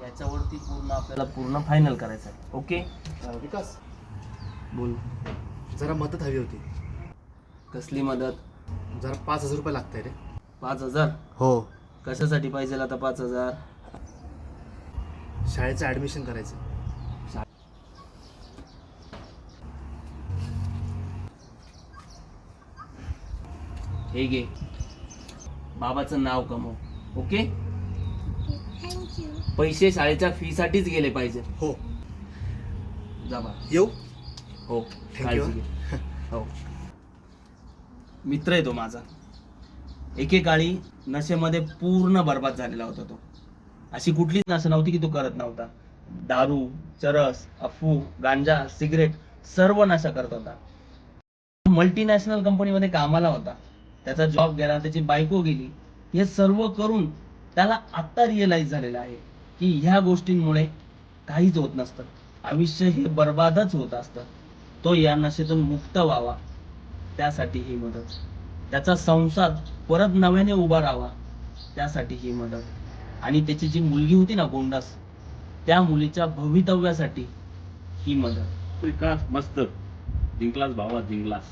याच्यावरती आपल्याला पूर्ण फायनल करायचं आहे. ओके विकास, बोल. जरा मदत हवी होती. कसली मदत? जरा 5,000 रुपये लागतंय रे. 5,000? हो, कशासाठी पाहिजे आता 5,000? शाळेचं ॲडमिशन करायचं. हे घे, बाबाचं नाव कमव. Okay, thank you. पैसे शाळेच्या फी साठीच गेले पाहिजे. हो, जा बा. येऊ. हो, Thank काळजी you. घे. हो, मित्र आहे तो माझा. एकेकाळी नशेमध्ये पूर्ण बर्बाद झालेला होता तो. अशी कुठलीच नशा नव्हती की तो करत नव्हता. दारू, चरस, अफू, गांजा, सिगरेट सर्व नशा करत होता. मल्टीनॅशनल कंपनीमध्ये कामाला होता. त्याचा जॉब गेला, त्याची बायको गेली. हे सर्व करून त्याला आता रिअलाइज झालेलं आहे की ह्या गोष्टींमुळे काहीच होत नसतं. आयुष्य हे बर्बादच होत असतं. तो या नशेतून मुक्त व्हावा, त्यासाठी ही मदत. त्याचा संसार परत नव्याने उभा राहावा, त्यासाठी ही मदत. आणि त्याची जी मुलगी होती ना गोंडास, त्या मुलीच्या भवितव्यासाठी ही मदत. विकास मस्त जिंकलास भावा, जिंकलास.